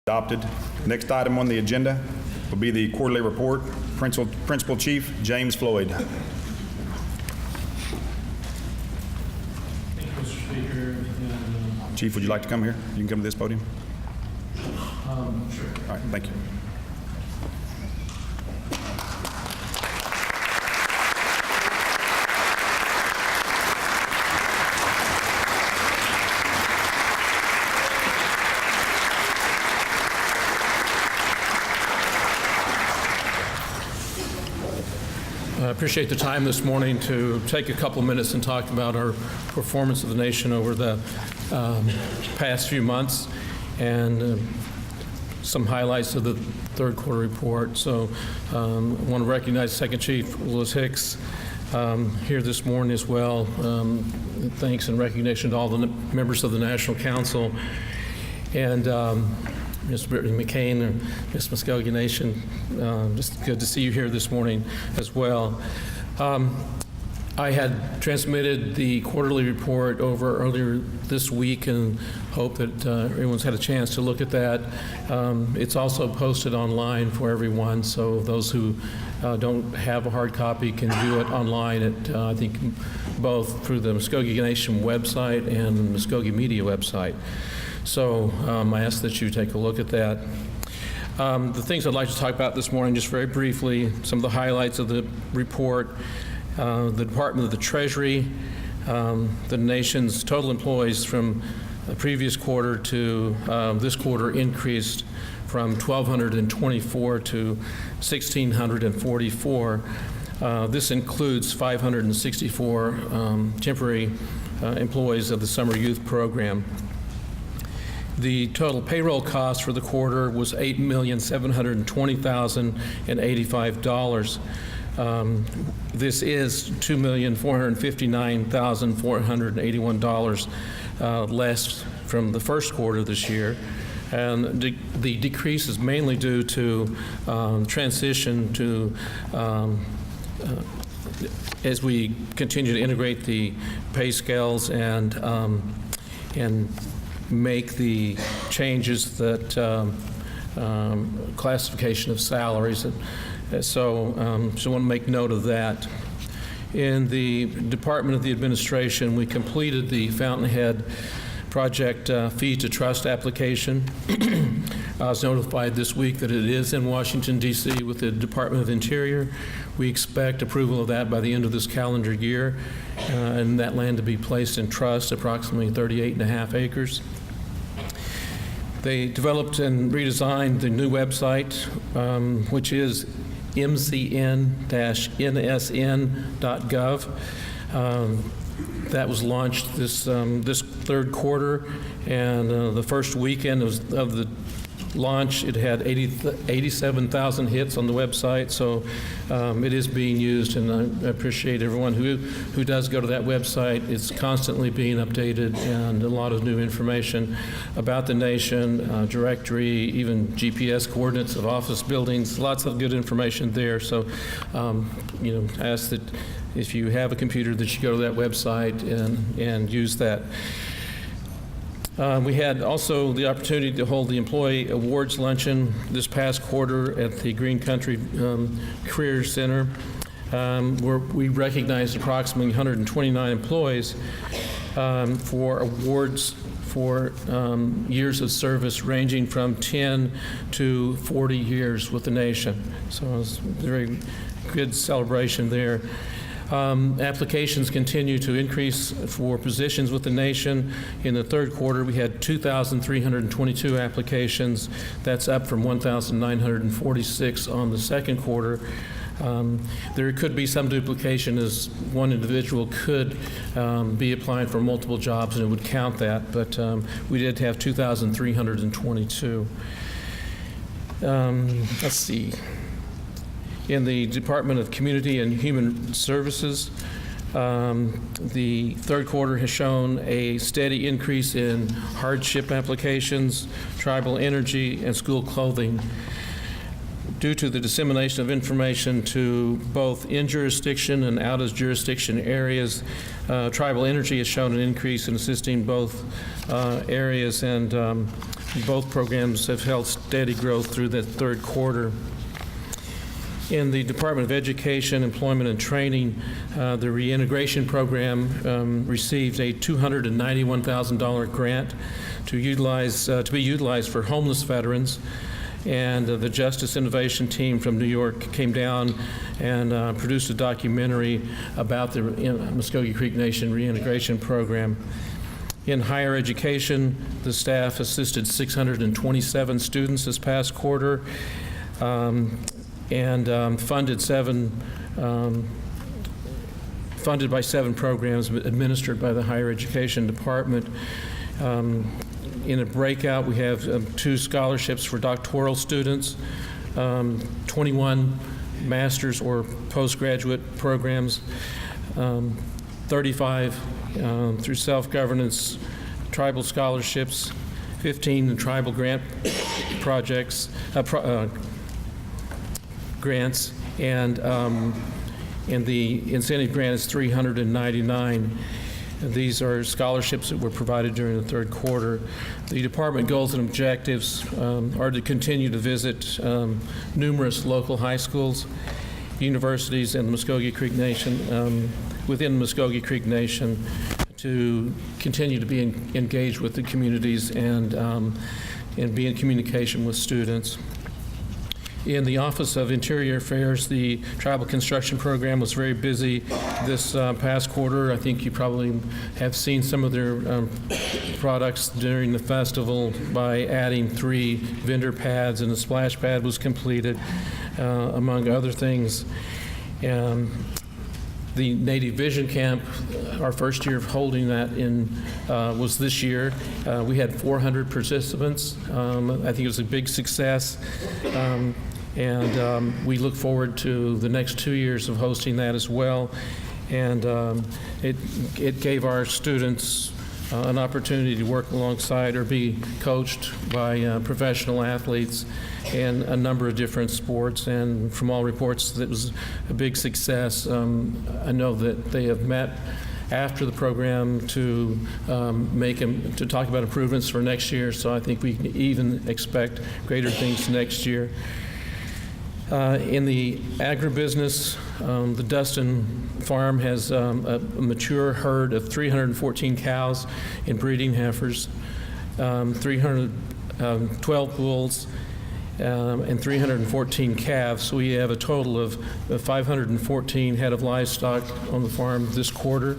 Adopted. Next item on the agenda will be the quarterly report. Principal Chief James Floyd. Thank you, Mr. Speaker. And, Chief, would you like to come here? You can come to this podium. sure. All right, thank you. I appreciate the time this morning to take a couple minutes and talk about our performance of the nation over the past few months and some highlights of the third quarter report. So I want to recognize Second Chief Louis Hicks here this morning as well. Thanks and recognition to all the members of the National Council and Ms. Brittany McCain and Ms. Muscogee Nation. Just good to see you here this morning as well. I had transmitted the quarterly report over earlier this week and hope that everyone's had a chance to look at that. It's also posted online for everyone, so those who don't have a hard copy can view it online at, I think, both through the Muscogee Nation website and the Muscogee Media website. So I ask that you take a look at that. The things I'd like to talk about this morning, just very briefly, some of the highlights of the report. The Department of the Treasury, the nation's total employees from the previous quarter to this quarter increased from 1,224 to 1,644. This includes 564 temporary employees of the Summer Youth Program. The total payroll cost for the quarter was $8,720,085. This is $2,459,481 less from the first quarter this year. And the decrease is mainly due to transition to as we continue to integrate the pay scales and make the changes that classification of salaries. So I want to make note of that. In the Department of the Administration, we completed the Fountainhead Project Fee to Trust application. I was notified this week that it is in Washington, D.C. with the Department of the Interior. We expect approval of that by the end of this calendar year, and that land to be placed in trust, approximately 38.5 acres. They developed and redesigned the new website, which is mcn-nsn.gov. That was launched this third quarter, and the first weekend of the launch, it had 87,000 hits on the website, so it is being used, and I appreciate everyone who does go to that website. It's constantly being updated, and a lot of new information about the nation, directory, even GPS coordinates of office buildings, lots of good information there. So, I ask that if you have a computer that you go to that website and use that. We had also the opportunity to hold the Employee Awards Luncheon this past quarter at the Green Country Career Center, where we recognized approximately 129 employees for awards for years of service ranging from 10 to 40 years with the nation. So it was a very good celebration there. Applications continue to increase for positions with the nation. In the third quarter, we had 2,322 applications. That's up from 1,946 on the second quarter. There could be some duplication, as one individual could be applying for multiple jobs, and it would count that, but we did have 2,322. Let's see. In the Department of Community and Human Services, the third quarter has shown a steady increase in hardship applications, tribal energy, and school clothing. Due to the dissemination of information to both in-jurisdiction and out-of-jurisdiction areas, tribal energy has shown an increase in assisting both areas, and Both programs have held steady growth through the third quarter. In the Department of Education, Employment, and Training, the reintegration program received a $291,000 grant to be utilized for homeless veterans. And the Justice Innovation Team from New York came down and produced a documentary about the Muscogee Creek Nation reintegration program. In higher education, the staff assisted 627 students this past quarter, and funded by 7 programs administered by the Higher Education Department. In a breakout, we have 2 scholarships for doctoral students, 21 master's or postgraduate programs, 35 through self-governance tribal scholarships, 15 tribal grant projects, grants, and the incentive grant is 399. These are scholarships that were provided during the third quarter. The department goals and objectives are to continue to visit numerous local high schools, universities, and the Muscogee Creek Nation, within the Muscogee Creek Nation, to continue to be engaged with the communities and be in communication with students. In the Office of Interior Affairs, the tribal construction program was very busy this past quarter. I think you probably have seen some of their products during the festival by adding 3 vendor pads, and a splash pad was completed, among other things. The Native Vision Camp, our first year of holding that was this year. We had 400 participants. I think it was a big success. And we look forward to the next 2 years of hosting that as well. And it gave our students an opportunity to work alongside or be coached by professional athletes in a number of different sports. And from all reports, it was a big success. I know that they have met after the program to talk about improvements for next year. So I think we can even expect greater things next year. In the agribusiness, the Dustin Farm has a mature herd of 314 cows and breeding heifers, 312 bulls, and 314 calves. So we have a total of 514 head of livestock on the farm this quarter.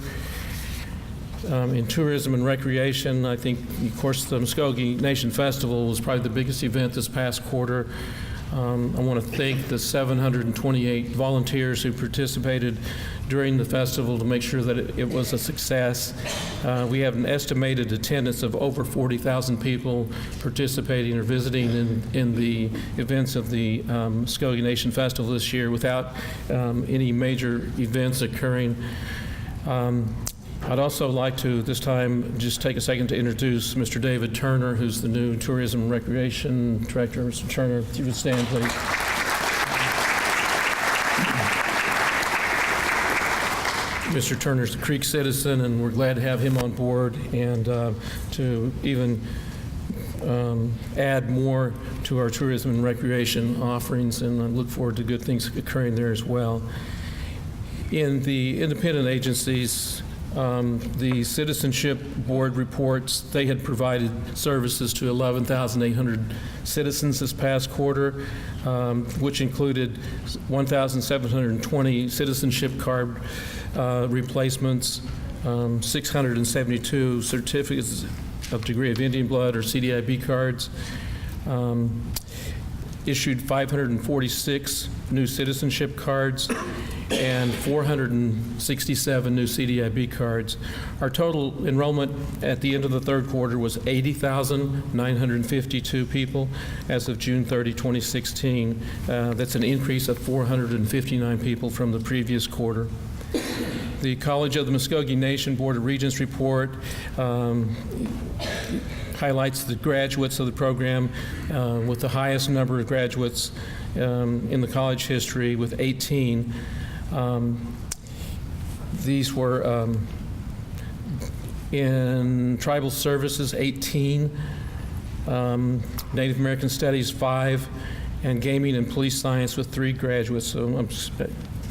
In tourism and recreation, I think, of course, the Muscogee Nation Festival was probably the biggest event this past quarter. I want to thank the 728 volunteers who participated during the festival to make sure that it was a success. We have an estimated attendance of over 40,000 people participating or visiting in the events of the Muscogee Nation Festival this year without any major events occurring. I'd also like to, this time, just take a second to introduce Mr. David Turner, who's the new Tourism and Recreation Director. Mr. Turner, if you would stand, please. Mr. Turner's a Creek citizen, and we're glad to have him on board and to even add more to our tourism and recreation offerings, and I look forward to good things occurring there as well. In the independent agencies, the Citizenship Board reports they had provided services to 11,800 citizens this past quarter, which included 1,720 citizenship card replacements, 672 certificates of degree of Indian blood or CDIB cards, issued 546 new citizenship cards, and 467 new CDIB cards. Our total enrollment at the end of the third quarter was 80,952 people as of June 30, 2016. That's an increase of 459 people from the previous quarter. The College of the Muscogee Nation Board of Regents report highlights the graduates of the program with the highest number of graduates in the college history with 18. These were, in tribal services, 18, Native American Studies 5, and Gaming and Police Science with 3 graduates. So I'm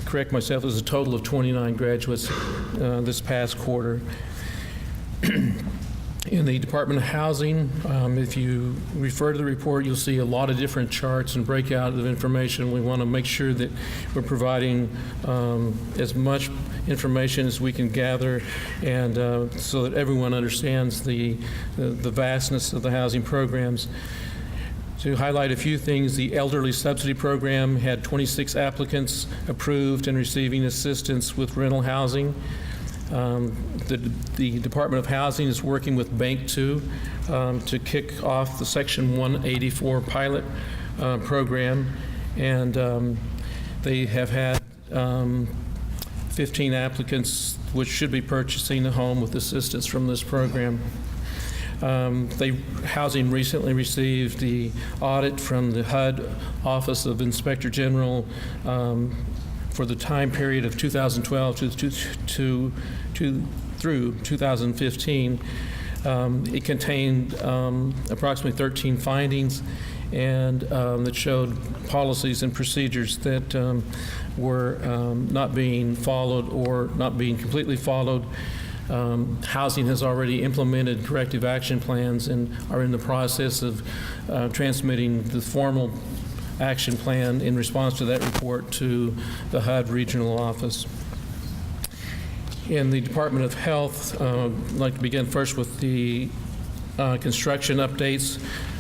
correct myself, there's a total of 29 graduates this past quarter. In the Department of Housing, if you refer to the report, you'll see a lot of different charts and breakout of information. We want to make sure that we're providing as much information as we can gather, and so that everyone understands the vastness of the housing programs. To highlight a few things, the Elderly Subsidy Program had 26 applicants approved and receiving assistance with rental housing. The Department of Housing is working with Bank 2 to kick off the Section 184 pilot program, and they have had 15 applicants which should be purchasing a home with assistance from this program. Housing recently received the audit from the HUD Office of Inspector General for the time period of 2012 through 2015. It contained approximately 13 findings, and that showed policies and procedures that were not being followed or not being completely followed. Housing has already implemented corrective action plans and are in the process of transmitting the formal action plan in response to that report to the HUD regional office. In the Department of Health, I'd like to begin first with the construction updates.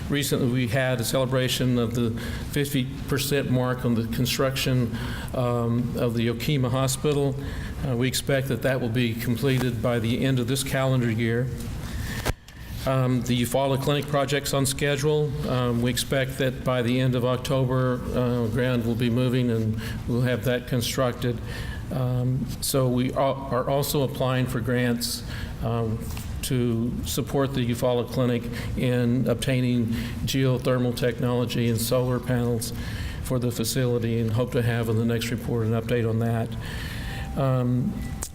Recently, we had a celebration of the 50% mark on the construction of the Okemah Hospital. We expect that that will be completed by the end of this calendar year. The Eufaula Clinic project's on schedule. We expect that by the end of October, ground will be moving and we'll have that constructed. So we are also applying for grants to support the Eufaula Clinic in obtaining geothermal technology and solar panels for the facility, and hope to have in the next report an update on that.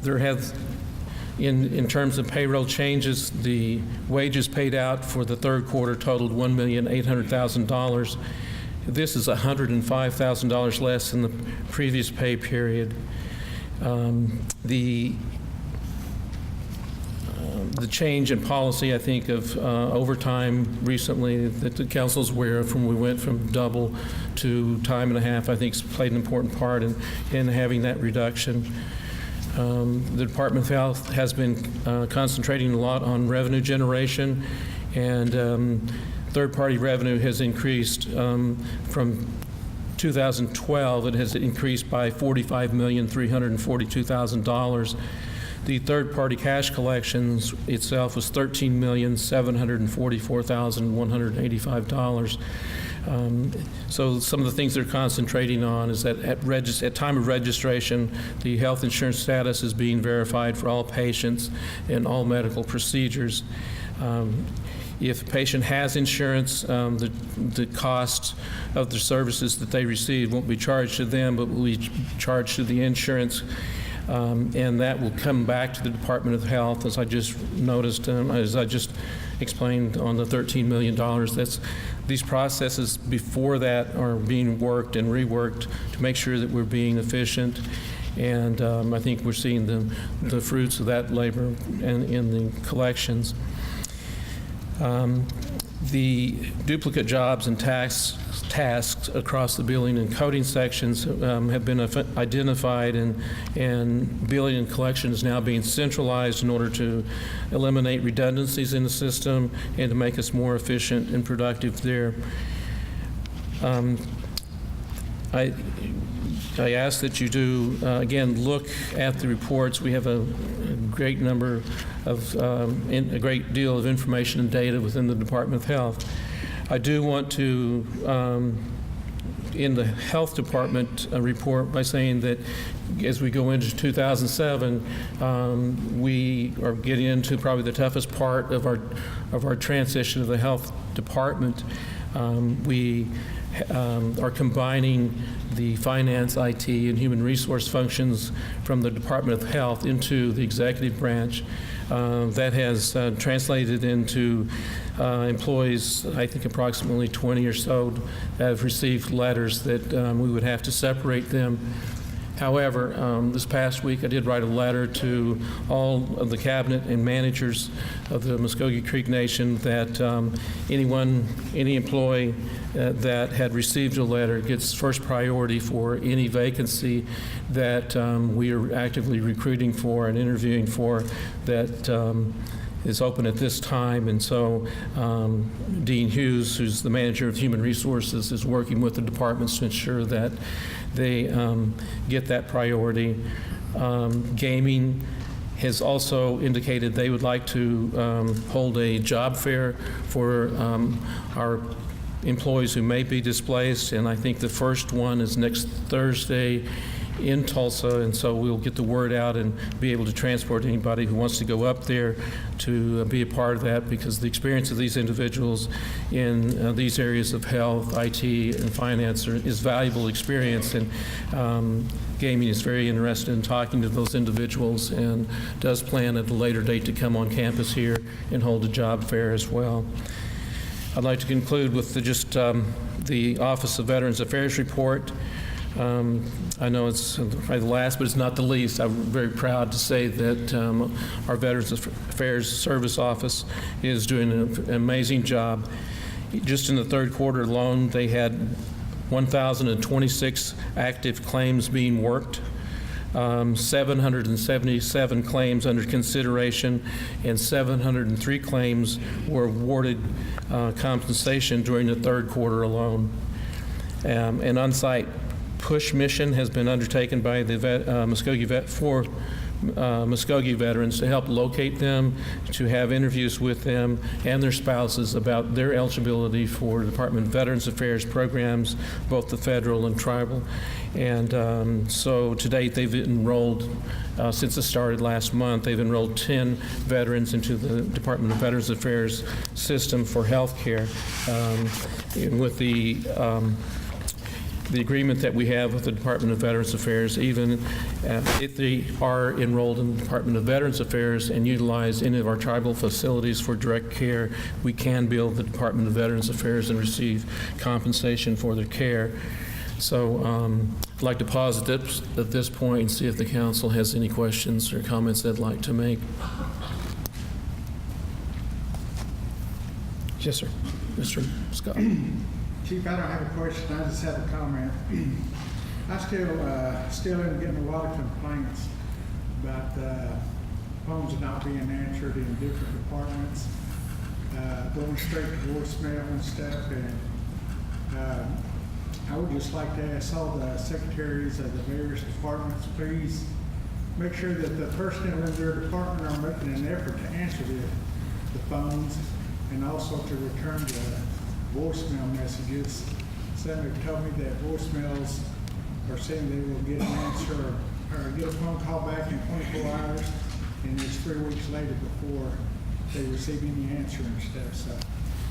There have, in terms of payroll changes, the wages paid out for the third quarter totaled $1,800,000. This is $105,000 less than the previous pay period. The change in policy, I think, of overtime recently that the council's aware of, when we went from double to time and a half, I think has played an important part in having that reduction. The Department of Health has been concentrating a lot on revenue generation, and third-party revenue has increased from 2012. It has increased by $45,342,000. The third-party cash collections itself was $13,744,185. So some of the things they're concentrating on is that at time of registration, the health insurance status is being verified for all patients and all medical procedures. If a patient has insurance, the cost of the services that they receive won't be charged to them, but will be charged to the insurance. And that will come back to the Department of Health, as I just noticed, as I just explained on the $13 million. These processes before that are being worked and reworked to make sure that we're being efficient. And I think we're seeing the fruits of that labor in the collections. The duplicate jobs and tasks across the billing and coding sections have been identified, and billing and collection is now being centralized in order to eliminate redundancies in the system and to make us more efficient and productive there. I ask that you do, again, look at the reports. We have a great number of, a great deal of information and data within the Department of Health. I do want to, in the Health Department report, by saying that as we go into 2007, we are getting into probably the toughest part of our transition of the Health Department. We are combining the finance, IT, and human resource functions from the Department of Health into the executive branch. That has translated into employees, I think approximately 20 or so, that have received letters that we would have to separate them. However, this past week I did write a letter to all of the cabinet and managers of the Muscogee Creek Nation that any employee that had received a letter gets first priority for any vacancy that we are actively recruiting for and interviewing for that is open at this time. And so Dean Hughes, who's the manager of human resources, is working with the departments to ensure that they get that priority. Gaming has also indicated they would like to hold a job fair for our employees who may be displaced, and I think the first one is next Thursday in Tulsa, and so we'll get the word out and be able to transport anybody who wants to go up there to be a part of that, because the experience of these individuals in these areas of health, IT, and finance is valuable experience, and gaming is very interested in talking to those individuals and does plan at a later date to come on campus here and hold a job fair as well. I'd like to conclude with the Office of Veterans Affairs report. I know it's probably the last, but it's not the least. I'm very proud to say that our Veterans Affairs Service Office is doing an amazing job. Just in the third quarter alone, they had 1,026 active claims being worked, 777 claims under consideration, and 703 claims were awarded compensation during the third quarter alone. An on-site push mission has been undertaken by the Muscogee veterans to help locate them, to have interviews with them and their spouses about their eligibility for Department of Veterans Affairs programs, both the federal and tribal. And so to date, they've enrolled, since it started last month, they've enrolled 10 veterans into the Department of Veterans Affairs system for health care. With the agreement that we have with the Department of Veterans Affairs, even if they are enrolled in the Department of Veterans Affairs and utilize any of our tribal facilities for direct care, we can bill the Department of Veterans Affairs and receive compensation for their care. So I'd like to pause at this point and see if the council has any questions or comments they'd like to make. Yes, sir. Mr. Scott. Chief, I don't have a question, I just have a comment. I still am getting a lot of complaints about phones not being answered in different departments, going straight to voicemail and stuff. And I would just like to ask all the secretaries of the various departments, please make sure that the personnel in their department are making an effort to answer the phones and also to return the voicemail messages. Somebody told me that voicemails are saying they will get an answer or get a phone call back in 24 hours, and it's 3 weeks later before they receive any answer and stuff. So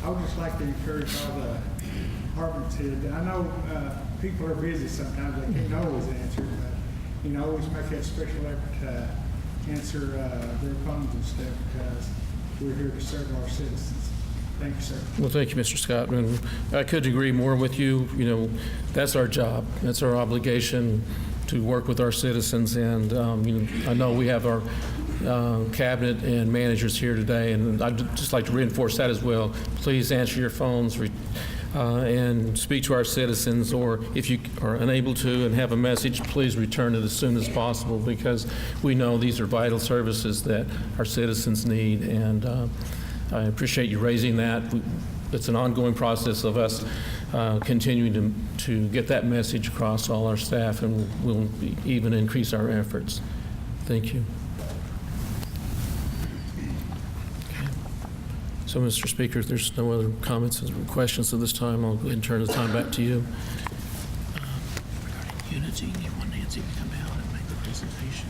I would just like to encourage all the departments here. I know people are busy sometimes, they can't always answer, but always make that special effort to answer their phones and stuff, because we're here to serve our citizens. Thank you, sir. Well, thank you, Mr. Scott. And I couldn't agree more with you. That's our job. That's our obligation to work with our citizens. And I know we have our cabinet and managers here today, and I'd just like to reinforce that as well. Please answer your phones and speak to our citizens, or if you are unable to and have a message, please return it as soon as possible, because we know these are vital services that our citizens need. And I appreciate you raising that. It's an ongoing process of us continuing to get that message across all our staff, and we'll even increase our efforts. Thank you. Okay. So, Mr. Speaker, if there's no other comments or questions at this time, I'll go ahead and turn the time back to you. Regarding unity, you want Nancy to come out and make the presentation.